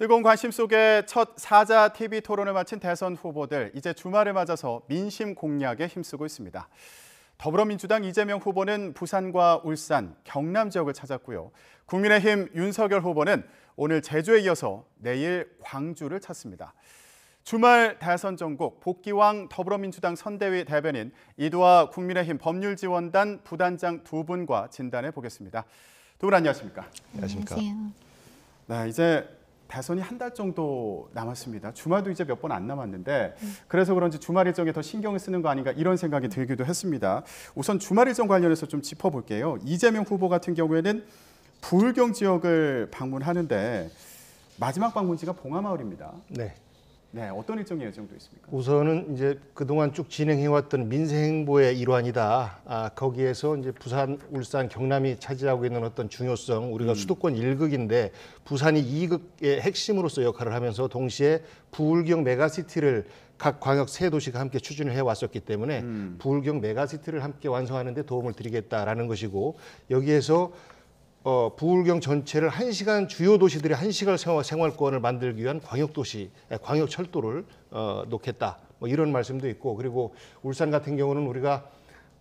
뜨거운 관심 속에 첫 사자 TV 토론을 마친 대선 후보들, 이제 주말을 맞아서 민심 공략에 힘쓰고 있습니다. 더불어민주당 이재명 후보는 부산과 울산, 경남 지역을 찾았고요. 국민의힘 윤석열 후보는 오늘 제주에 이어서 내일 광주를 찾습니다. 주말 대선 전국 복귀왕 더불어민주당 선대위 대변인 이두화 국민의힘 법률지원단 부단장 두 분과 진단해 보겠습니다. 두 분 안녕하십니까? 안녕하십니까? 네, 이제 대선이 한 달 정도 남았습니다. 주말도 이제 몇 번 안 남았는데 그래서 그런지 주말 일정에 더 신경을 쓰는 거 아닌가 이런 생각이 들기도 했습니다. 우선 주말 일정 관련해서 좀 짚어볼게요. 이재명 후보 같은 경우에는 부울경 지역을 방문하는데 마지막 방문지가 봉하마을입니다. 네, 어떤 일정이 예정돼 있습니까? 우선은 이제 그동안 쭉 진행해왔던 민생행보의 일환이다. 거기에서 이제 부산, 울산, 경남이 차지하고 있는 어떤 중요성, 우리가 수도권 1극인데 부산이 2극의 핵심으로서 역할을 하면서 동시에 부울경 메가시티를 각 광역 세 도시가 함께 추진을 해왔었기 때문에 부울경 메가시티를 함께 완성하는 데 도움을 드리겠다라는 것이고, 여기에서 부울경 전체를 1시간 주요 도시들의 1시간 생활권을 만들기 위한 광역도시, 광역철도를 놓겠다. 뭐 이런 말씀도 있고, 그리고 울산 같은 경우는 우리가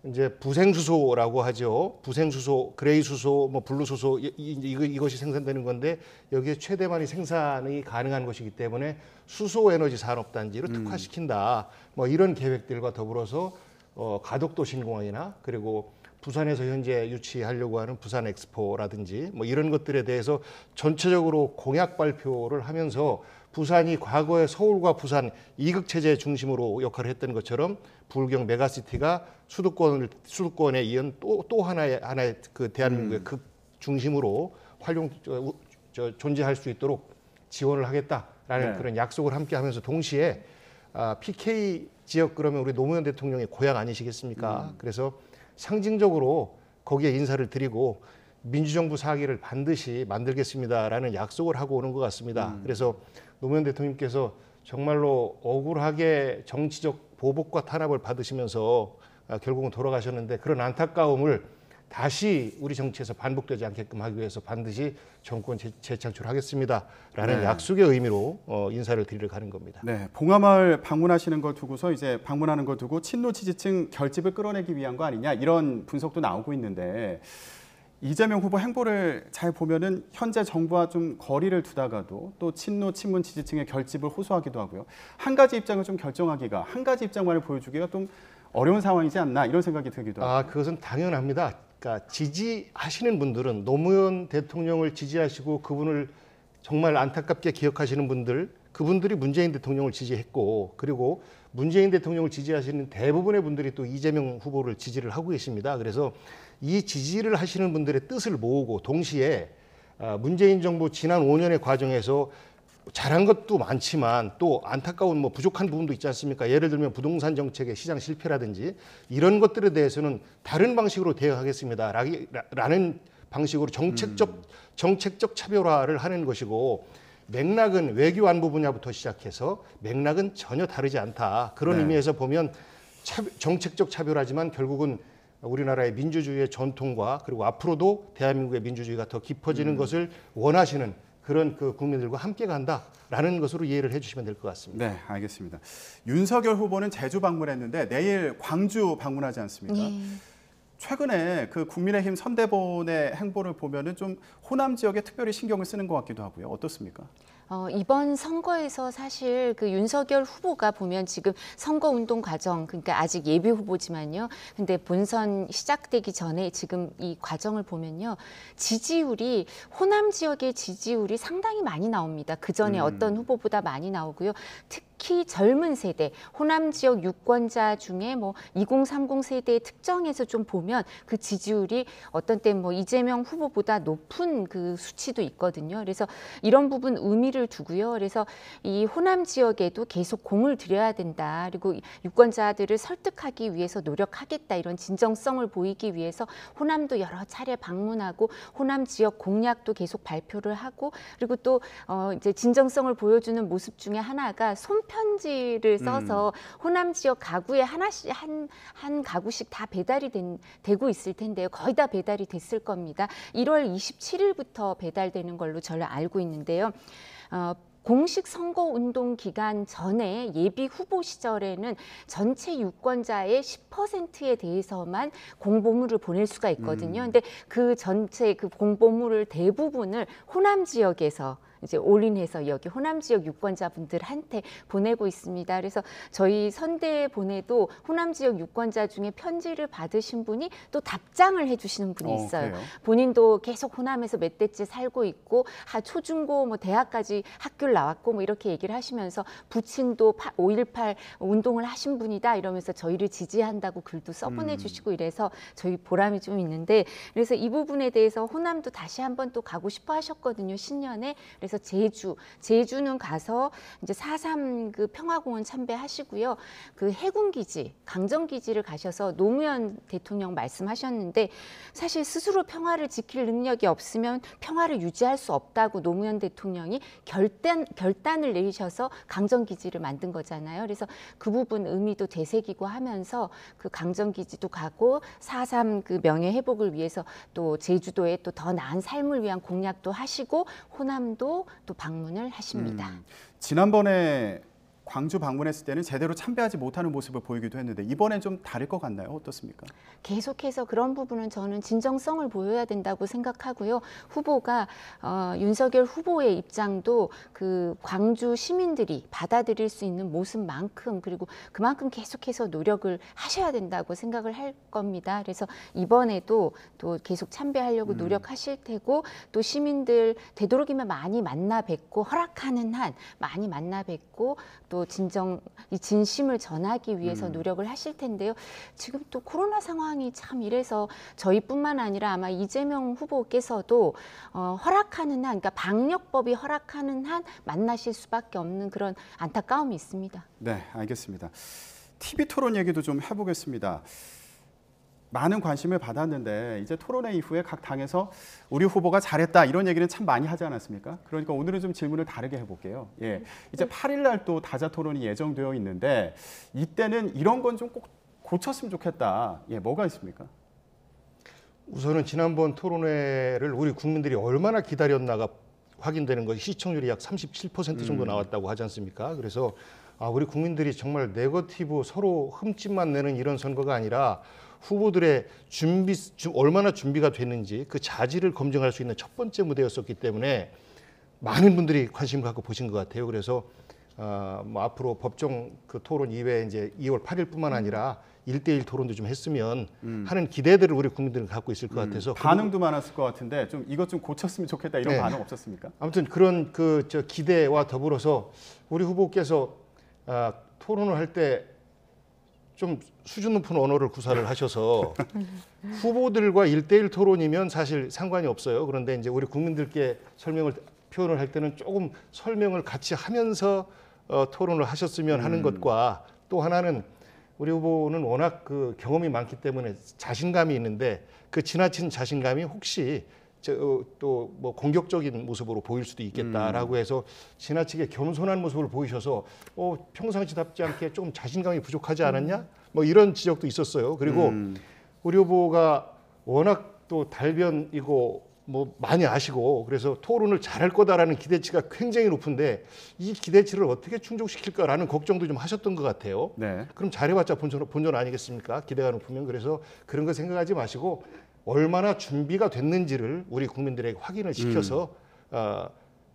이제 부생수소라고 하죠. 부생수소, 그레이수소, 뭐 블루수소 이것이 생산되는 건데 여기에 최대만이 생산이 가능한 것이기 때문에 수소에너지 산업단지로 특화시킨다. 뭐 이런 계획들과 더불어서 가덕도 신공항이나 그리고 부산에서 현재 유치하려고 하는 부산 엑스포라든지 뭐 이런 것들에 대해서 전체적으로 공약 발표를 하면서 부산이 과거에 서울과 부산 이극 체제 중심으로 역할을 했던 것처럼 부울경 메가시티가 수도권에 이은 또 하나의 그 대한민국의 극 중심으로 존재할 수 있도록 지원을 하겠다라는 그런 약속을 함께 하면서 동시에 PK 지역 그러면 우리 노무현 대통령의 고향 아니시겠습니까? 그래서 상징적으로 거기에 인사를 드리고 민주정부 사기를 반드시 만들겠습니다라는 약속을 하고 오는 것 같습니다. 그래서 노무현 대통령께서 정말로 억울하게 정치적 보복과 탄압을 받으시면서 결국은 돌아가셨는데, 그런 안타까움을 다시 우리 정치에서 반복되지 않게끔 하기 위해서 반드시 정권 재창출하겠습니다라는 약속의 의미로 인사를 드리러 가는 겁니다. 네, 봉하마을 방문하시는 걸 두고서 이제 방문하는 걸 두고 친노 지지층 결집을 끌어내기 위한 거 아니냐 이런 분석도 나오고 있는데, 이재명 후보 행보를 잘 보면은 현재 정부와 좀 거리를 두다가도 또 친노 친문 지지층의 결집을 호소하기도 하고요. 한 가지 입장을 좀 결정하기가, 한 가지 입장만을 보여주기가 좀 어려운 상황이지 않나 이런 생각이 들기도 하고. 그것은 당연합니다. 그러니까 지지하시는 분들은 노무현 대통령을 지지하시고 그분을 정말 안타깝게 기억하시는 분들, 그분들이 문재인 대통령을 지지했고, 그리고 문재인 대통령을 지지하시는 대부분의 분들이 또 이재명 후보를 지지를 하고 계십니다. 그래서 이 지지를 하시는 분들의 뜻을 모으고 동시에 문재인 정부 지난 5년의 과정에서 잘한 것도 많지만 또 안타까운 뭐 부족한 부분도 있지 않습니까? 예를 들면 부동산 정책의 시장 실패라든지 이런 것들에 대해서는 다른 방식으로 대응하겠습니다라는 방식으로 정책적 차별화를 하는 것이고, 맥락은 외교 안보 분야부터 시작해서 맥락은 전혀 다르지 않다. 그런 의미에서 보면 정책적 차별화지만 결국은 우리나라의 민주주의의 전통과 그리고 앞으로도 대한민국의 민주주의가 더 깊어지는 것을 원하시는 그런 그 국민들과 함께 간다라는 것으로 이해를 해주시면 될 것 같습니다. 네, 알겠습니다. 윤석열 후보는 제주 방문했는데 내일 광주 방문하지 않습니까? 최근에 그 국민의힘 선대본의 행보를 보면은 좀 호남 지역에 특별히 신경을 쓰는 것 같기도 하고요. 어떻습니까? 이번 선거에서 사실 그 윤석열 후보가 보면 지금 선거운동 과정, 그러니까 아직 예비 후보지만요. 근데 본선 시작되기 전에 지금 이 과정을 보면요. 지지율이, 호남 지역의 지지율이 상당히 많이 나옵니다. 그 전에 어떤 후보보다 많이 나오고요. 특히 젊은 세대, 호남 지역 유권자 중에 뭐 2030 세대의 특정에서 좀 보면 그 지지율이 어떤 때 뭐 이재명 후보보다 높은 그 수치도 있거든요. 그래서 이런 부분 의미를 두고요. 그래서 이 호남 지역에도 계속 공을 들여야 된다. 그리고 유권자들을 설득하기 위해서 노력하겠다. 이런 진정성을 보이기 위해서 호남도 여러 차례 방문하고 호남 지역 공약도 계속 발표를 하고, 그리고 또 이제 진정성을 보여주는 모습 중에 하나가 손편지를 써서 호남 지역 가구에 하나씩 한 가구씩 다 배달이 되고 있을 텐데요. 거의 다 배달이 됐을 겁니다. 1월 27일부터 배달되는 걸로 저는 알고 있는데요. 공식 선거운동 기간 전에 예비 후보 시절에는 전체 유권자의 10%에 대해서만 공보물을 보낼 수가 있거든요. 근데 그 전체 그 공보물을 대부분을 호남 지역에서 이제 올인해서 여기 호남 지역 유권자분들한테 보내고 있습니다. 그래서 저희 선대에 보내도 호남 지역 유권자 중에 편지를 받으신 분이 또 답장을 해주시는 분이 있어요. 그래요? 본인도 계속 호남에서 몇 대째 살고 있고 초중고 뭐 대학까지 학교를 나왔고 뭐 이렇게 얘기를 하시면서 부친도 5.18 운동을 하신 분이다 이러면서 저희를 지지한다고 글도 써보내주시고 이래서 저희 보람이 좀 있는데, 그래서 이 부분에 대해서 호남도 다시 한번 또 가고 싶어 하셨거든요, 신년에. 그래서 제주는 가서 이제 4.3 그 평화공원 참배하시고요. 그 해군기지, 강정기지를 가셔서 노무현 대통령 말씀하셨는데, 사실 스스로 평화를 지킬 능력이 없으면 평화를 유지할 수 없다고 노무현 대통령이 결단을 내리셔서 강정기지를 만든 거잖아요. 그래서 그 부분 의미도 되새기고 하면서 그 강정기지도 가고 4.3 그 명예 회복을 위해서 또 제주도에 또 더 나은 삶을 위한 공약도 하시고 호남도 또 방문을 하십니다. 지난번에 광주 방문했을 때는 제대로 참배하지 못하는 모습을 보이기도 했는데 이번엔 좀 다를 것 같나요? 어떻습니까? 계속해서 그런 부분은 저는 진정성을 보여야 된다고 생각하고요. 후보가 윤석열 후보의 입장도 그 광주 시민들이 받아들일 수 있는 모습만큼, 그리고 그만큼 계속해서 노력을 하셔야 된다고 생각을 할 겁니다. 그래서 이번에도 또 계속 참배하려고 노력하실 테고, 또 시민들 되도록이면 많이 만나 뵙고 허락하는 한 많이 만나 뵙고 또 이 진심을 전하기 위해서 노력을 하실 텐데요. 지금 또 코로나 상황이 참 이래서 저희뿐만 아니라 아마 이재명 후보께서도 허락하는 한, 그러니까 방역법이 허락하는 한 만나실 수밖에 없는 그런 안타까움이 있습니다. 네, 알겠습니다. TV 토론 얘기도 좀 해보겠습니다. 많은 관심을 받았는데 이제 토론회 이후에 각 당에서 우리 후보가 잘했다 이런 얘기는 참 많이 하지 않았습니까? 그러니까 오늘은 좀 질문을 다르게 해볼게요. 예, 이제 8일 날 또 다자 토론이 예정되어 있는데 이때는 이런 건 좀 꼭 고쳤으면 좋겠다. 예, 뭐가 있습니까? 우선은 지난번 토론회를 우리 국민들이 얼마나 기다렸나가 확인되는 것이 시청률이 약 37% 정도 나왔다고 하지 않습니까? 그래서 우리 국민들이 정말 네거티브 서로 흠집만 내는 이런 선거가 아니라 후보들의 얼마나 준비가 됐는지 그 자질을 검증할 수 있는 첫 번째 무대였었기 때문에 많은 분들이 관심 갖고 보신 것 같아요. 그래서 뭐 앞으로 법정 그 토론 이외에 이제 2월 8일뿐만 아니라 1대1 토론도 좀 했으면 하는 기대들을 우리 국민들은 갖고 있을 것 같아서 반응도 많았을 것 같은데 좀 이것 좀 고쳤으면 좋겠다 이런 네. 반응 없었습니까? 아무튼 그런 저 기대와 더불어서 우리 후보께서 토론을 할 때 좀 수준 높은 언어를 구사를 하셔서 후보들과 1대1 토론이면 사실 상관이 없어요. 그런데 이제 우리 국민들께 표현을 할 때는 조금 설명을 같이 하면서 토론을 하셨으면 하는 것과, 또 하나는 우리 후보는 워낙 그 경험이 많기 때문에 자신감이 있는데 그 지나친 자신감이 혹시 또 뭐 공격적인 모습으로 보일 수도 있겠다라고 해서 지나치게 겸손한 모습을 보이셔서 평상시답지 않게 조금 자신감이 부족하지 않았냐? 뭐 이런 지적도 있었어요. 그리고 우리 후보가 워낙 또 달변이고 뭐 많이 아시고 그래서 토론을 잘할 거다라는 기대치가 굉장히 높은데 이 기대치를 어떻게 충족시킬까라는 걱정도 좀 하셨던 것 같아요. 네. 그럼 잘해봤자 본전 아니겠습니까? 기대가 높으면. 그래서 그런 거 생각하지 마시고 얼마나 준비가 됐는지를 우리 국민들에게 확인을 시켜서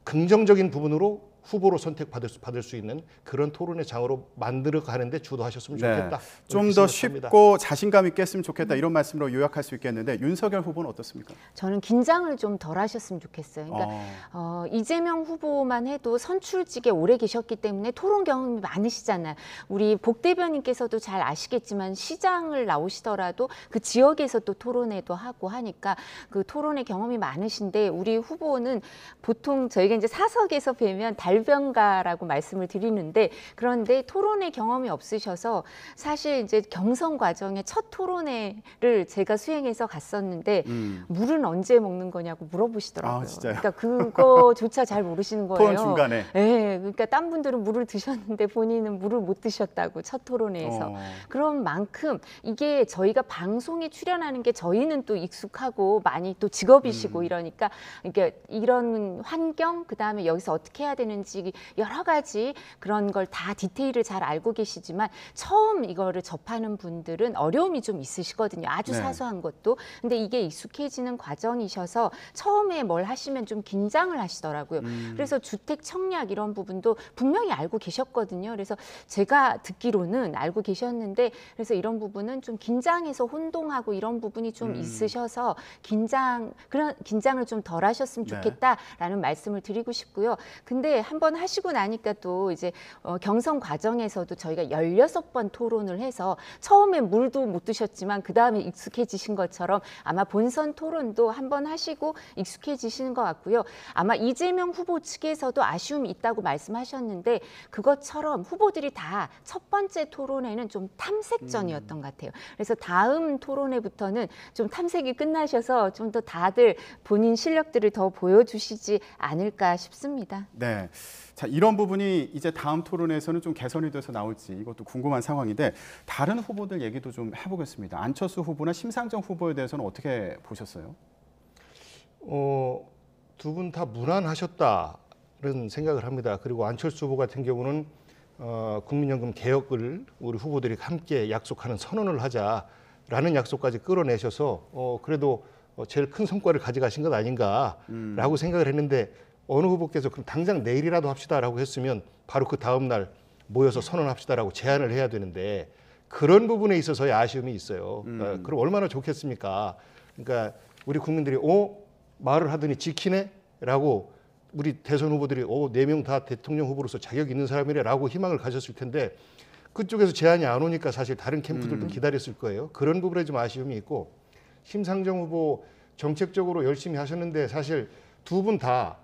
긍정적인 부분으로 후보로 선택받을 수 있는 그런 토론의 장으로 만들어 가는데 주도하셨으면 좋겠다. 좀 더 쉽고 자신감 있게 했으면 좋겠다 이런 말씀으로 요약할 수 있겠는데 윤석열 후보는 어떻습니까? 저는 긴장을 좀 덜 하셨으면 좋겠어요. 그러니까 이재명 후보만 해도 선출직에 오래 계셨기 때문에 토론 경험이 많으시잖아요. 우리 복 대변인께서도 잘 아시겠지만 시장을 나오시더라도 그 지역에서 또 토론회도 하고 하니까 그 토론의 경험이 많으신데, 우리 후보는 보통 저희가 이제 사석에서 뵈면 달변가라고 말씀을 드리는데, 그런데 토론회 경험이 없으셔서 사실 이제 경선 과정에 첫 토론회를 제가 수행해서 갔었는데 물은 언제 먹는 거냐고 물어보시더라고요. 진짜요? 그러니까 그거조차 잘 모르시는 거예요. 토론 중간에. 네, 그러니까 딴 분들은 물을 드셨는데 본인은 물을 못 드셨다고, 첫 토론회에서. 그런 만큼 이게 저희가 방송에 출연하는 게 저희는 또 익숙하고 많이 또 직업이시고 이러니까 이게 이런 환경, 그다음에 여기서 어떻게 해야 되는지 있는지 여러 가지 그런 걸 다 디테일을 잘 알고 계시지만 처음 이거를 접하는 분들은 어려움이 좀 있으시거든요. 아주 네. 사소한 것도. 근데 이게 익숙해지는 과정이셔서 처음에 뭘 하시면 좀 긴장을 하시더라고요. 그래서 주택 청약 이런 부분도 분명히 알고 계셨거든요. 그래서 제가 듣기로는 알고 계셨는데 그래서 이런 부분은 좀 긴장해서 혼동하고 이런 부분이 좀 있으셔서 그런 긴장을 좀 덜 하셨으면 네. 좋겠다라는 말씀을 드리고 싶고요. 근데 한번 하시고 나니까 또 이제 경선 과정에서도 저희가 16번 토론을 해서 처음에 물도 못 드셨지만 그다음에 익숙해지신 것처럼 아마 본선 토론도 한번 하시고 익숙해지시는 것 같고요. 아마 이재명 후보 측에서도 아쉬움이 있다고 말씀하셨는데 그것처럼 후보들이 다 첫 번째 토론회는 좀 탐색전이었던 것 같아요. 그래서 다음 토론회부터는 좀 탐색이 끝나셔서 좀 더 다들 본인 실력들을 더 보여주시지 않을까 싶습니다. 네. 자, 이런 부분이 이제 다음 토론에서는 좀 개선이 돼서 나올지 이것도 궁금한 상황인데 다른 후보들 얘기도 좀 해보겠습니다. 안철수 후보나 심상정 후보에 대해서는 어떻게 보셨어요? 두 분 다 무난하셨다는 생각을 합니다. 그리고 안철수 후보 같은 경우는 국민연금 개혁을 우리 후보들이 함께 약속하는 선언을 하자라는 약속까지 끌어내셔서 그래도 제일 큰 성과를 가져가신 것 아닌가라고 생각을 했는데 어느 후보께서 그럼 당장 내일이라도 합시다라고 했으면 바로 그 다음 날 모여서 선언합시다라고 제안을 해야 되는데 그런 부분에 있어서의 아쉬움이 있어요. 그럼 얼마나 좋겠습니까? 그러니까 우리 국민들이 말을 하더니 지키네라고 우리 대선 후보들이 4명 다 대통령 후보로서 자격 있는 사람이래라고 희망을 가졌을 텐데 그쪽에서 제안이 안 오니까 사실 다른 캠프들도 기다렸을 거예요. 그런 부분에 좀 아쉬움이 있고 심상정 후보 정책적으로 열심히 하셨는데 사실 두 분 다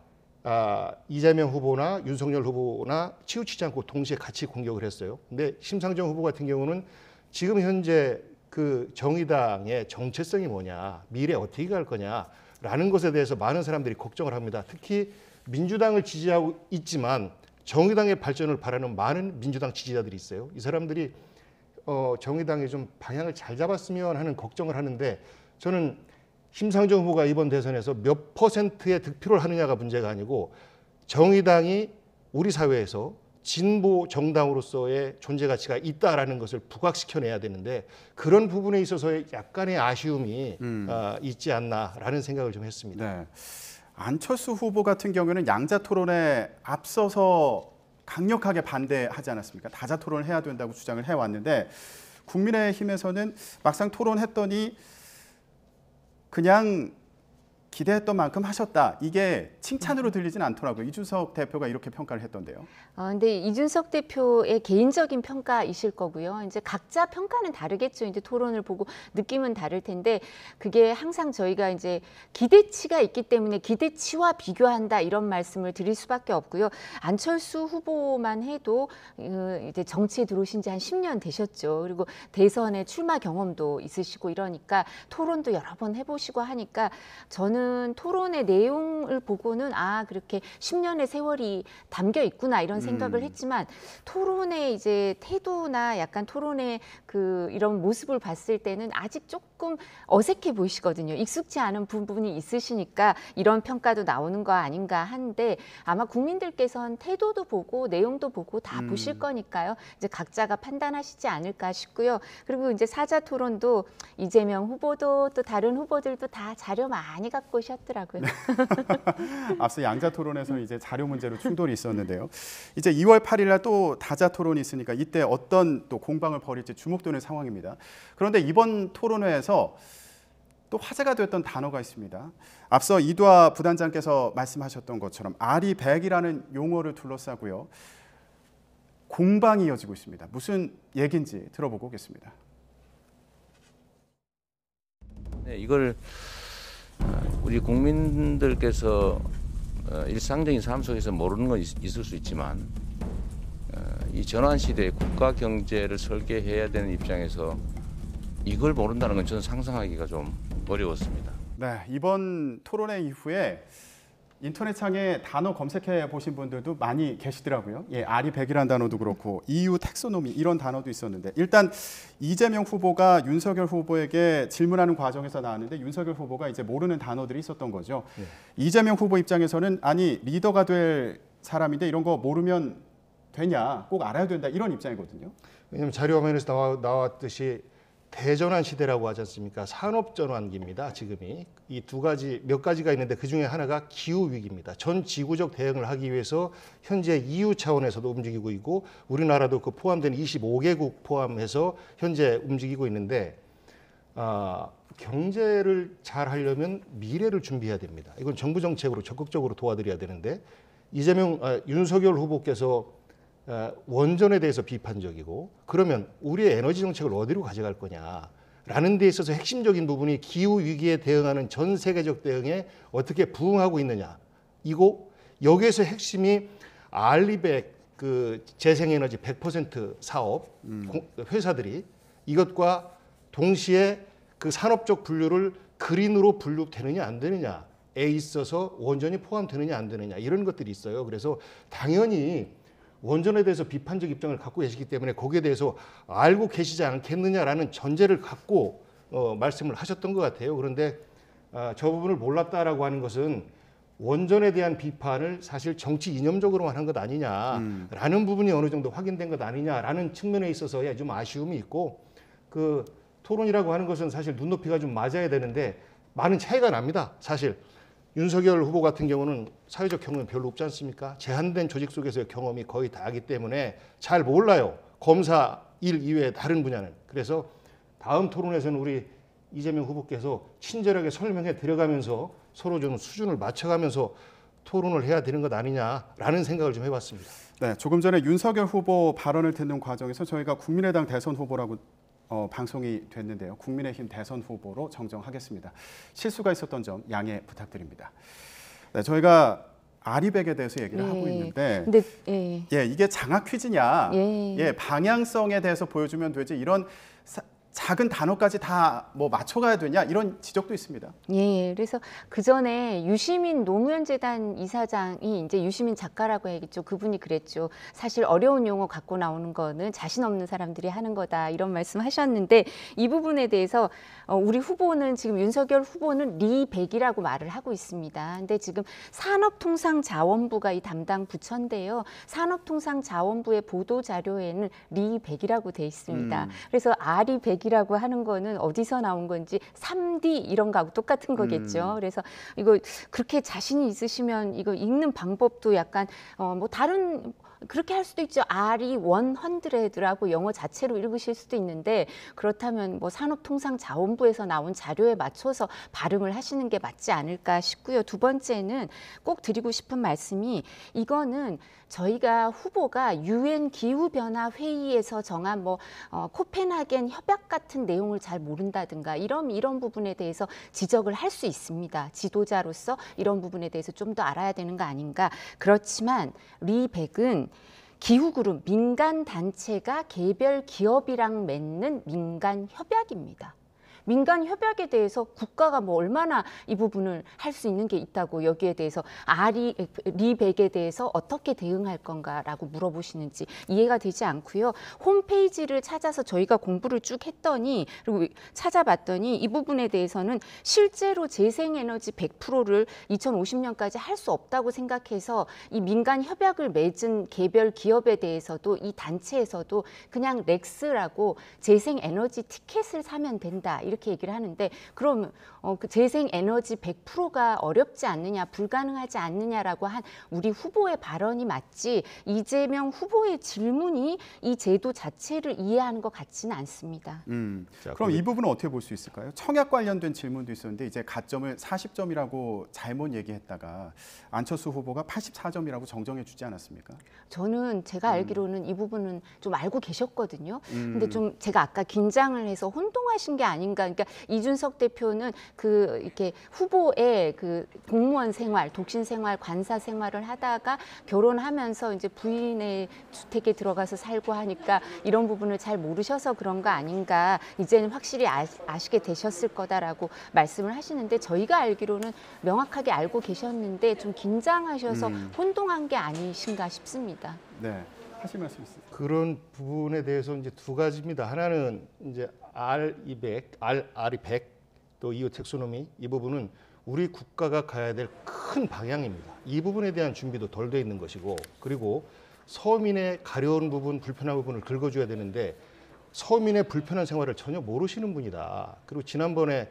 이재명 후보나 윤석열 후보나 치우치지 않고 동시에 같이 공격을 했어요. 근데 심상정 후보 같은 경우는 지금 현재 그 정의당의 정체성이 뭐냐, 미래 어떻게 갈 거냐라는 것에 대해서 많은 사람들이 걱정을 합니다. 특히 민주당을 지지하고 있지만 정의당의 발전을 바라는 많은 민주당 지지자들이 있어요. 이 사람들이 정의당이 좀 방향을 잘 잡았으면 하는 걱정을 하는데 저는 심상정 후보가 이번 대선에서 몇 %의 득표를 하느냐가 문제가 아니고 정의당이 우리 사회에서 진보 정당으로서의 존재 가치가 있다라는 것을 부각시켜내야 되는데 그런 부분에 있어서의 약간의 아쉬움이 있지 않나라는 생각을 좀 했습니다. 네. 안철수 후보 같은 경우는 양자 토론에 앞서서 강력하게 반대하지 않았습니까? 다자 토론을 해야 된다고 주장을 해왔는데 국민의힘에서는 막상 토론했더니 그냥 기대했던 만큼 하셨다. 이게 칭찬으로 들리진 않더라고요. 이준석 대표가 이렇게 평가를 했던데요. 근데 이준석 대표의 개인적인 평가이실 거고요. 이제 각자 평가는 다르겠죠. 이제 토론을 보고 느낌은 다를 텐데 그게 항상 저희가 이제 기대치가 있기 때문에 기대치와 비교한다 이런 말씀을 드릴 수밖에 없고요. 안철수 후보만 해도 이제 정치에 들어오신 지 한 10년 되셨죠. 그리고 대선에 출마 경험도 있으시고 이러니까 토론도 여러 번 해보시고 하니까 저는 토론의 내용을 보고는 그렇게 10년의 세월이 담겨 있구나 이런 생각을 했지만 토론의 이제 태도나 약간 토론의 이런 모습을 봤을 때는 아직 조금 어색해 보이시거든요. 익숙지 않은 부분이 있으시니까 이런 평가도 나오는 거 아닌가 한데 아마 국민들께서는 태도도 보고 내용도 보고 다 보실 거니까요. 이제 각자가 판단하시지 않을까 싶고요. 그리고 이제 사자 토론도 이재명 후보도 또 다른 후보들도 다 자료 많이 갖고 오셨더라고요. 앞서 양자 토론에서는 이제 자료 문제로 충돌이 있었는데요. 이제 2월 8일 날 또 다자 토론이 있으니까 이때 어떤 또 공방을 벌일지 주목되는 상황입니다. 그런데 이번 토론회에서 또 화제가 됐던 단어가 있습니다. 앞서 이두아 부단장께서 말씀하셨던 것처럼 아리백이라는 용어를 둘러싸고요. 공방이 이어지고 있습니다. 무슨 얘기인지 들어보고 오겠습니다. 네, 이걸 우리 국민들께서 일상적인 삶 속에서 모르는 건 있을 수 있지만 이 전환 시대에 국가 경제를 설계해야 되는 입장에서 이걸 모른다는 건 저는 상상하기가 좀 어려웠습니다. 네, 이번 토론회 이후에 인터넷창에 단어 검색해 보신 분들도 많이 계시더라고요. 아리백이라는 단어도 그렇고 EU 텍소노미 이런 단어도 있었는데 일단 이재명 후보가 윤석열 후보에게 질문하는 과정에서 나왔는데 윤석열 후보가 이제 모르는 단어들이 있었던 거죠. 이재명 후보 입장에서는 아니 리더가 될 사람인데 이런 거 모르면 되냐, 꼭 알아야 된다 이런 입장이거든요. 왜냐하면 자료화면에서 나왔듯이 대전환 시대라고 하지 않습니까? 산업전환기입니다. 지금이 이 두 가지 몇 가지가 있는데 그 중에 하나가 기후 위기입니다. 전 지구적 대응을 하기 위해서 현재 EU 차원에서도 움직이고 있고 우리나라도 그 포함된 25개국 포함해서 현재 움직이고 있는데 경제를 잘 하려면 미래를 준비해야 됩니다. 이건 정부 정책으로 적극적으로 도와드려야 되는데 윤석열 후보께서 원전에 대해서 비판적이고 그러면 우리의 에너지 정책을 어디로 가져갈 거냐라는 데 있어서 핵심적인 부분이 기후 위기에 대응하는 전 세계적 대응에 어떻게 부응하고 있느냐 이고 여기에서 핵심이 알리백 그 재생에너지 100% 사업 회사들이 이것과 동시에 그 산업적 분류를 그린으로 분류되느냐 안 되느냐에 있어서 원전이 포함되느냐 안 되느냐 이런 것들이 있어요. 그래서 당연히 원전에 대해서 비판적 입장을 갖고 계시기 때문에 거기에 대해서 알고 계시지 않겠느냐라는 전제를 갖고 말씀을 하셨던 것 같아요. 그런데 저 부분을 몰랐다라고 하는 것은 원전에 대한 비판을 사실 정치 이념적으로만 한 것 아니냐라는 부분이 어느 정도 확인된 것 아니냐라는 측면에 있어서의 좀 아쉬움이 있고 그 토론이라고 하는 것은 사실 눈높이가 좀 맞아야 되는데 많은 차이가 납니다. 사실. 윤석열 후보 같은 경우는 사회적 경험이 별로 없지 않습니까? 제한된 조직 속에서의 경험이 거의 다하기 때문에 잘 몰라요. 검사 일 이외의 다른 분야는. 그래서 다음 토론에서는 우리 이재명 후보께서 친절하게 설명해 드려가면서 서로 좀 수준을 맞춰가면서 토론을 해야 되는 것 아니냐라는 생각을 좀 해봤습니다. 네, 조금 전에 윤석열 후보 발언을 듣는 과정에서 저희가 국민의당 대선 후보라고 방송이 됐는데요. 국민의힘 대선 후보로 정정하겠습니다. 실수가 있었던 점 양해 부탁드립니다. 네, 저희가 아리백에 대해서 얘기를 하고 있는데 근데, 이게 장학 퀴즈냐, 방향성에 대해서 보여주면 되지 이런 작은 단어까지 다 뭐 맞춰가야 되냐 이런 지적도 있습니다. 예, 그래서 그 전에 유시민 노무현재단 이사장이 이제 유시민 작가라고 해야겠죠. 그분이 그랬죠. 사실 어려운 용어 갖고 나오는 거는 자신 없는 사람들이 하는 거다 이런 말씀하셨는데 이 부분에 대해서 우리 후보는 지금 윤석열 후보는 리백이라고 말을 하고 있습니다. 근데 지금 산업통상자원부가 이 담당 부처인데요. 산업통상자원부의 보도 자료에는 리백이라고 돼 있습니다. 그래서 아리백이라고 하는 거는 어디서 나온 건지 3D 이런 거하고 똑같은 거겠죠. 그래서 이거 그렇게 자신이 있으시면 이거 읽는 방법도 약간 뭐 다른 그렇게 할 수도 있죠. R이 100라고 영어 자체로 읽으실 수도 있는데 그렇다면 뭐 산업통상자원부에서 나온 자료에 맞춰서 발음을 하시는 게 맞지 않을까 싶고요. 두 번째는 꼭 드리고 싶은 말씀이 이거는 저희가 후보가 UN 기후변화 회의에서 정한 뭐 코펜하겐 협약 같은 내용을 잘 모른다든가 이런 부분에 대해서 지적을 할 수 있습니다. 지도자로서 이런 부분에 대해서 좀 더 알아야 되는 거 아닌가. 그렇지만 리백은 기후그룹 민간 단체가 개별 기업이랑 맺는 민간 협약입니다. 민간 협약에 대해서 국가가 뭐 얼마나 이 부분을 할 수 있는 게 있다고 여기에 대해서 리백에 대해서 어떻게 대응할 건가라고 물어보시는지 이해가 되지 않고요. 홈페이지를 찾아서 저희가 공부를 쭉 했더니 그리고 찾아봤더니 이 부분에 대해서는 실제로 재생에너지 100%를 2050년까지 할 수 없다고 생각해서 이 민간 협약을 맺은 개별 기업에 대해서도 이 단체에서도 그냥 렉스라고 재생에너지 티켓을 사면 된다. 이렇게 얘기를 하는데 그럼 그 재생에너지 100%가 어렵지 않느냐 불가능하지 않느냐라고 한 우리 후보의 발언이 맞지 이재명 후보의 질문이 이 제도 자체를 이해하는 것 같지는 않습니다. 그럼 이 부분은 어떻게 볼 수 있을까요? 청약 관련된 질문도 있었는데 이제 가점을 40점이라고 잘못 얘기했다가 안철수 후보가 84점이라고 정정해 주지 않았습니까? 저는 제가 알기로는 이 부분은 좀 알고 계셨거든요. 근데 좀 제가 아까 긴장을 해서 혼동하신 게 아닌가. 그러니까 이준석 대표는 그 이렇게 후보의 그 공무원 생활, 독신 생활, 관사 생활을 하다가 결혼하면서 이제 부인의 주택에 들어가서 살고 하니까 이런 부분을 잘 모르셔서 그런 거 아닌가. 이제는 확실히 아시게 되셨을 거다라고 말씀을 하시는데 저희가 알기로는 명확하게 알고 계셨는데 좀 긴장하셔서 혼동한 게 아니신가 싶습니다. 네, 하실 말씀 있으세요? 그런 부분에 대해서 이제 두 가지입니다. 하나는 이제 R200, R100 또 이후 텍소노미 이 부분은 우리 국가가 가야 될 큰 방향입니다. 이 부분에 대한 준비도 덜 돼 있는 것이고, 그리고 서민의 가려운 부분, 불편한 부분을 긁어줘야 되는데 서민의 불편한 생활을 전혀 모르시는 분이다. 그리고 지난번에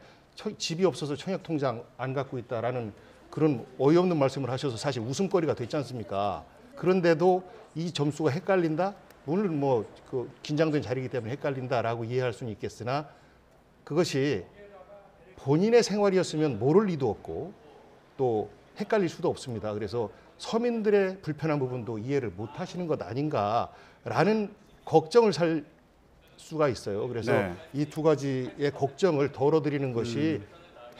집이 없어서 청약통장 안 갖고 있다라는 그런 어이없는 말씀을 하셔서 사실 웃음거리가 됐지 않습니까? 그런데도 이 점수가 헷갈린다? 물론 뭐 그 긴장된 자리이기 때문에 헷갈린다라고 이해할 수는 있겠으나 그것이 본인의 생활이었으면 모를 리도 없고 또 헷갈릴 수도 없습니다. 그래서 서민들의 불편한 부분도 이해를 못 하시는 것 아닌가라는 걱정을 살 수가 있어요. 그래서 네. 이 두 가지의 걱정을 덜어드리는 것이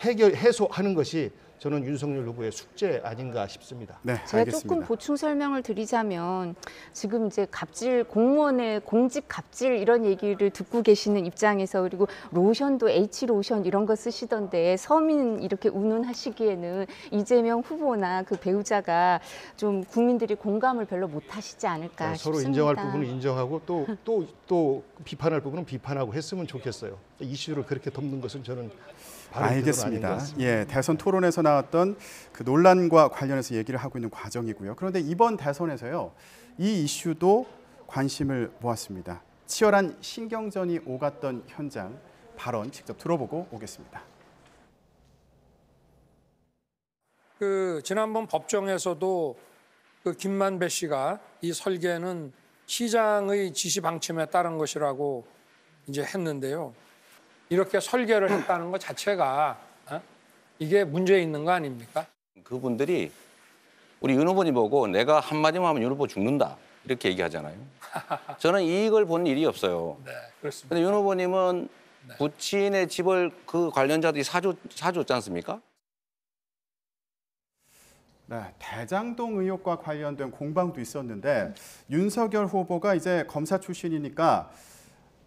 해소하는 것이 저는 윤석열 후보의 숙제 아닌가 싶습니다. 네, 제가 알겠습니다. 조금 보충 설명을 드리자면 지금 이제 갑질, 공무원의 공직 갑질 이런 얘기를 듣고 계시는 입장에서 그리고 로션도 H 로션 이런 거 쓰시던데 서민 이렇게 운운하시기에는 이재명 후보나 그 배우자가 좀 국민들이 공감을 별로 못 하시지 않을까 서로 싶습니다. 인정할 부분은 인정하고 또 비판할 부분은 비판하고 했으면 좋겠어요. 이슈를 그렇게 덮는 것은 저는 바른 태도는 아닌 것 알겠습니다. 같습니다. 예, 대선 토론에서 나왔던 그 논란과 관련해서 얘기를 하고 있는 과정이고요. 그런데 이번 대선에서요, 이 이슈도 관심을 모았습니다. 치열한 신경전이 오갔던 현장 발언 직접 들어보고 오겠습니다. 그 지난번 법정에서도 그 김만배 씨가 이 설계는 시장의 지시 방침에 따른 것이라고 이제 했는데요. 이렇게 설계를 했다는 것 자체가 이게 문제 있는 거 아닙니까? 그분들이 우리 윤 후보님 보고 내가 한마디만 하면 윤 후보 죽는다 이렇게 얘기하잖아요. 저는 이익을 본 일이 없어요. 네, 그렇습니다. 근데 윤 후보님은 부친의 집을 그 관련자들이 사줬지 않습니까? 네, 대장동 의혹과 관련된 공방도 있었는데 윤석열 후보가 이제 검사 출신이니까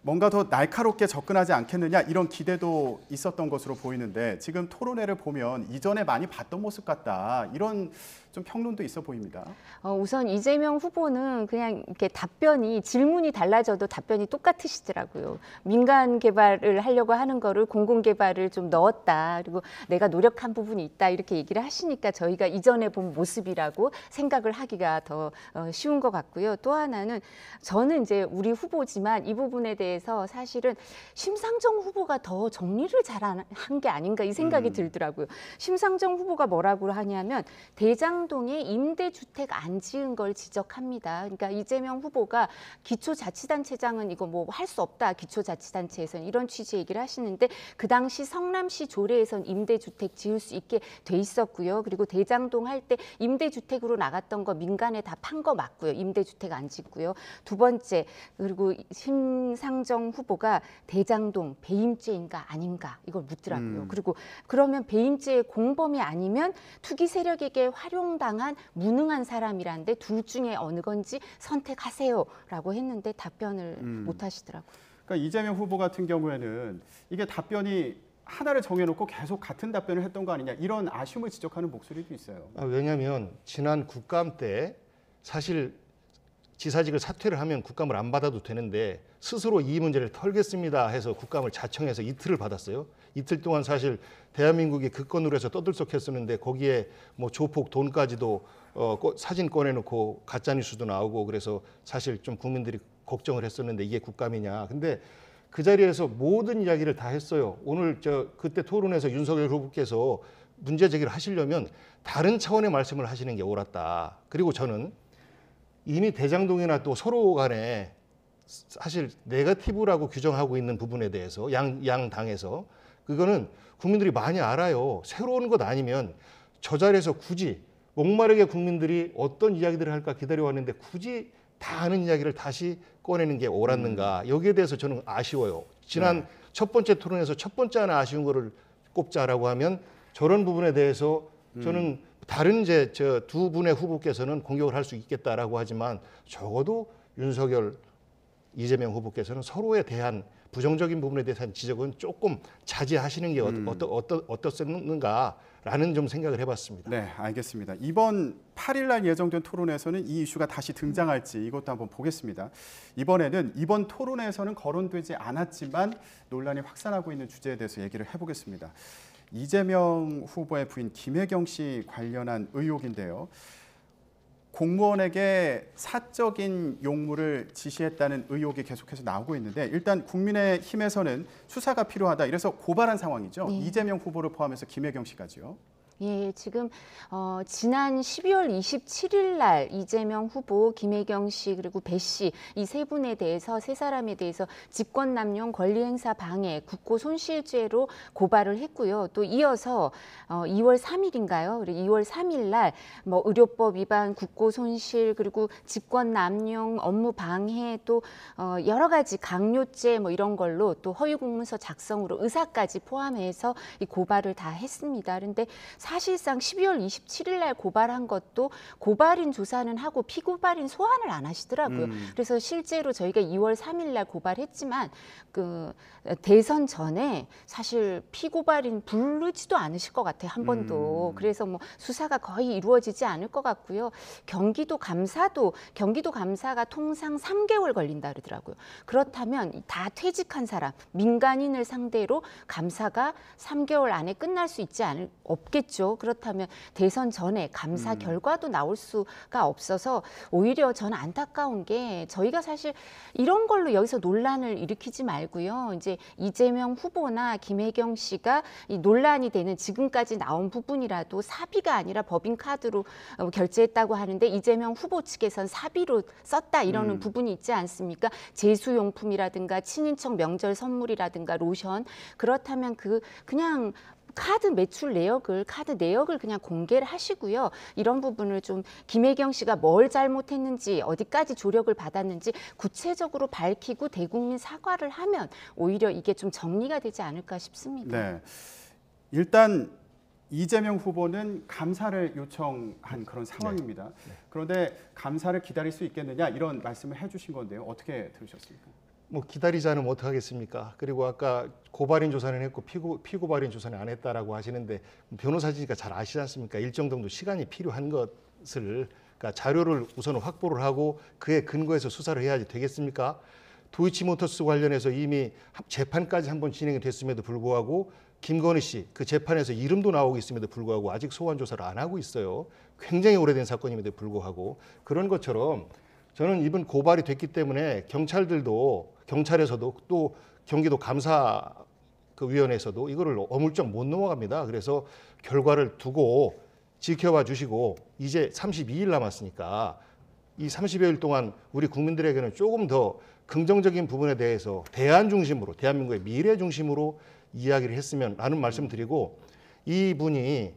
뭔가 더 날카롭게 접근하지 않겠느냐 이런 기대도 있었던 것으로 보이는데 지금 토론회를 보면 이전에 많이 봤던 모습 같다 이런 좀 평론도 있어 보입니다. 우선 이재명 후보는 그냥 이렇게 답변이 질문이 달라져도 답변이 똑같으시더라고요. 민간 개발을 하려고 하는 거를 공공 개발을 좀 넣었다. 그리고 내가 노력한 부분이 있다 이렇게 얘기를 하시니까 저희가 이전에 본 모습이라고 생각을 하기가 더 쉬운 것 같고요. 또 하나는 저는 이제 우리 후보지만 이 부분에 대해서 사실은 심상정 후보가 더 정리를 잘한 게 아닌가 이 생각이 들더라고요. 심상정 후보가 뭐라고 하냐면 대장동에 임대주택 안 지은 걸 지적합니다. 그러니까 이재명 후보가 기초자치단체장은 이거 뭐 할 수 없다. 기초자치단체에서는 이런 취지 얘기를 하시는데 그 당시 성남시 조례에선 임대주택 지을 수 있게 돼 있었고요. 그리고 대장동 할 때 임대주택으로 나갔던 거 민간에 다 판 거 맞고요. 임대주택 안 짓고요. 두 번째 그리고 심상정 후보가 대장동 배임죄인가 아닌가 이걸 묻더라고요. 그리고 그러면 배임죄의 공범이 아니면 투기 세력에게 활용당한 무능한 사람이라는데 둘 중에 어느 건지 선택하세요라고 했는데 답변을 못 하시더라고요. 그러니까 이재명 후보 같은 경우에는 이게 답변이 하나를 정해놓고 계속 같은 답변을 했던 거 아니냐 이런 아쉬움을 지적하는 목소리도 있어요. 왜냐하면 지난 국감 때 사실 지사직을 사퇴를 하면 국감을 안 받아도 되는데 스스로 이 문제를 털겠습니다 해서 국감을 자청해서 이틀을 받았어요. 이틀 동안 사실 대한민국이 그 건으로 해서 떠들썩했었는데 거기에 뭐 조폭 돈까지도 사진 꺼내놓고 가짜뉴스도 나오고 그래서 사실 좀 국민들이 걱정을 했었는데 이게 국감이냐. 근데 그 자리에서 모든 이야기를 다 했어요. 오늘 그때 토론에서 윤석열 후보께서 문제 제기를 하시려면 다른 차원의 말씀을 하시는 게 옳았다. 그리고 저는 이미 대장동이나 또 서로 간에 사실 네거티브라고 규정하고 있는 부분에 대해서 양 당에서 그거는 국민들이 많이 알아요. 새로운 것 아니면 저 자리에서 굳이 목마르게 국민들이 어떤 이야기들을 할까 기다려왔는데 굳이 다 아는 이야기를 다시 꺼내는 게 옳았는가. 여기에 대해서 저는 아쉬워요. 지난 첫 번째 토론에서 첫 번째 하나 아쉬운 거를 꼽자라고 하면 저런 부분에 대해서 저는 다른 저 두 분의 후보께서는 공격을 할 수 있겠다라고 하지만 적어도 윤석열, 이재명 후보께서는 서로에 대한 부정적인 부분에 대한 지적은 조금 자제하시는 게 어떻겠는가라는 좀 생각을 해봤습니다. 네, 알겠습니다. 이번 8일 날 예정된 토론에서는 이 이슈가 다시 등장할지 이것도 한번 보겠습니다. 이번에는 이번 토론에서는 거론되지 않았지만 논란이 확산하고 있는 주제에 대해서 얘기를 해보겠습니다. 이재명 후보의 부인 김혜경 씨 관련한 의혹인데요. 공무원에게 사적인 용무를 지시했다는 의혹이 계속해서 나오고 있는데 일단 국민의힘에서는 수사가 필요하다 이래서 고발한 상황이죠. 네. 이재명 후보를 포함해서 김혜경 씨까지요. 예, 지금 지난 12월 27일 날 이재명 후보, 김혜경 씨 그리고 배 씨 이 세 분에 대해서 세 사람에 대해서 직권남용, 권리행사 방해, 국고 손실죄로 고발을 했고요. 또 이어서 2월 3일인가요? 그리고 2월 3일 날 뭐 의료법 위반, 국고 손실 그리고 직권남용, 업무 방해 또 여러 가지 강요죄 뭐 이런 걸로 또 허위 공문서 작성으로 의사까지 포함해서 이 고발을 다 했습니다. 그런데 사실상 12월 27일 날 고발한 것도 고발인 조사는 하고 피고발인 소환을 안 하시더라고요. 그래서 실제로 저희가 2월 3일 날 고발했지만 그 대선 전에 사실 피고발인 부르지도 않으실 것 같아요. 한 번도. 그래서 뭐 수사가 거의 이루어지지 않을 것 같고요. 경기도 감사가 통상 3개월 걸린다 그러더라고요. 그렇다면 다 퇴직한 사람, 민간인을 상대로 감사가 3개월 안에 끝날 수 없겠죠. 그렇다면 대선 전에 감사 결과도 나올 수가 없어서 오히려 저는 안타까운 게 저희가 사실 이런 걸로 여기서 논란을 일으키지 말고요. 이제 이재명 후보나 김혜경 씨가 이 논란이 되는 지금까지 나온 부분이라도 사비가 아니라 법인카드로 결제했다고 하는데 이재명 후보 측에선 사비로 썼다 이러는 부분이 있지 않습니까? 제수용품이라든가 친인척 명절 선물이라든가 로션 그렇다면 그냥 카드 매출 내역을 카드 내역을 그냥 공개를 하시고요. 이런 부분을 좀 김혜경 씨가 뭘 잘못했는지 어디까지 조력을 받았는지 구체적으로 밝히고 대국민 사과를 하면 오히려 이게 좀 정리가 되지 않을까 싶습니다. 네, 일단 이재명 후보는 감사를 요청한 그런 상황입니다. 네. 그런데 감사를 기다릴 수 있겠느냐 이런 말씀을 해주신 건데요. 어떻게 들으셨습니까? 뭐 기다리자는 못 하겠습니까? 그리고 아까 고발인 조사는 했고 피고발인 조사는 안 했다라고 하시는데 변호사지니까 잘 아시지 않습니까? 일정 정도 시간이 필요한 것을 그러니까 자료를 우선 확보를 하고 그에 근거해서 수사를 해야지 되겠습니까? 도이치모터스 관련해서 이미 재판까지 한번 진행이 됐음에도 불구하고 김건희 씨 그 재판에서 이름도 나오고 있음에도 불구하고 아직 소환 조사를 안 하고 있어요. 굉장히 오래된 사건임에도 불구하고 그런 것처럼 저는 이번 고발이 됐기 때문에 경찰에서도 또 경기도 감사위원회에서도 이거를 어물쩍 못 넘어갑니다. 그래서 결과를 두고 지켜봐 주시고 이제 32일 남았으니까 이 30여일 동안 우리 국민들에게는 조금 더 긍정적인 부분에 대해서 대안 중심으로 대한민국의 미래 중심으로 이야기를 했으면 라는 말씀 드리고 이분이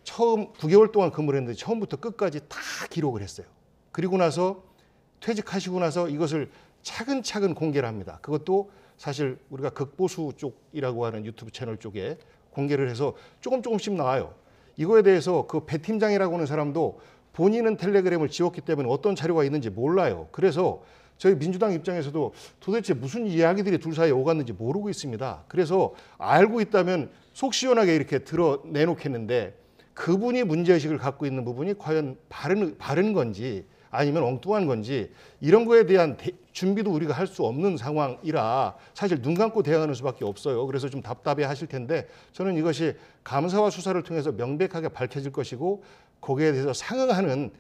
처음 9개월 동안 근무를 했는데 처음부터 끝까지 다 기록을 했어요. 그리고 나서 퇴직하시고 나서 이것을 차근차근 공개를 합니다. 그것도 사실 우리가 극보수 쪽이라고 하는 유튜브 채널 쪽에 공개를 해서 조금씩 나와요. 이거에 대해서 그 배 팀장이라고 하는 사람도 본인은 텔레그램을 지웠기 때문에 어떤 자료가 있는지 몰라요. 그래서 저희 민주당 입장에서도 도대체 무슨 이야기들이 둘 사이에 오갔는지 모르고 있습니다. 그래서 알고 있다면 속 시원하게 이렇게 내놓겠는데 그분이 문제의식을 갖고 있는 부분이 과연 바른 건지 아니면 엉뚱한 건지 이런 거에 대한 준비도 우리가 할 수 없는 상황이라 사실 눈 감고 대응하는 수밖에 없어요. 그래서 좀 답답해 하실 텐데 저는 이것이 감사와 수사를 통해서 명백하게 밝혀질 것이고 거기에 대해서 상응하는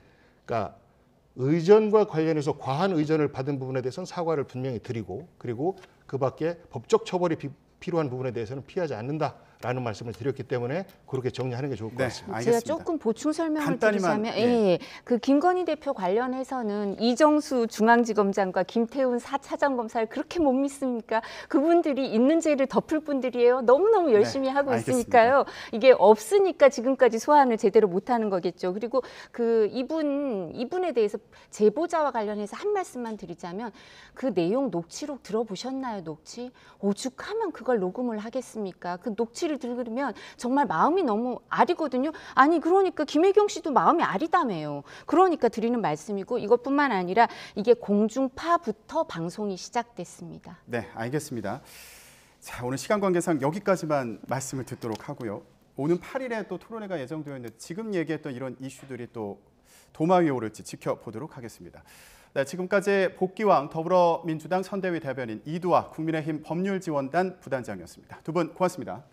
그러니까 의전과 관련해서 과한 의전을 받은 부분에 대해서는 사과를 분명히 드리고 그리고 그 밖에 법적 처벌이 필요한 부분에 대해서는 피하지 않는다라는 말씀을 드렸기 때문에 그렇게 정리하는 게 좋을 것 같습니다. 제가 조금 보충 설명을 간단히만, 드리자면 그 김건희 대표 관련해서는 이정수 중앙지검장과 김태훈 4차장 검사를 그렇게 못 믿습니까? 그분들이 있는 죄를 덮을 분들이에요. 너무너무 열심히 하고 알겠습니다. 있으니까요. 이게 없으니까 지금까지 소환을 제대로 못하는 거겠죠. 그리고 그 이분에 대해서 제보자와 관련해서 한 말씀만 드리자면 그 내용 녹취록 들어보셨나요? 녹취? 오죽하면 그걸 녹음을 하겠습니까? 그 녹취를 들으면 정말 마음이 너무 아리거든요. 아니 그러니까 김혜경 씨도 마음이 아리다며요. 그러니까 드리는 말씀이고 이것뿐만 아니라 이게 공중파부터 방송이 시작됐습니다. 네, 알겠습니다. 자, 오늘 시간 관계상 여기까지만 말씀을 듣도록 하고요. 오는 8일에 또 토론회가 예정되어 있는데 지금 얘기했던 이런 이슈들이 또 도마 위에 오를지 지켜보도록 하겠습니다. 네, 지금까지 복귀왕 더불어민주당 선대위 대변인 이두화 국민의힘 법률지원단 부단장이었습니다. 두 분 고맙습니다.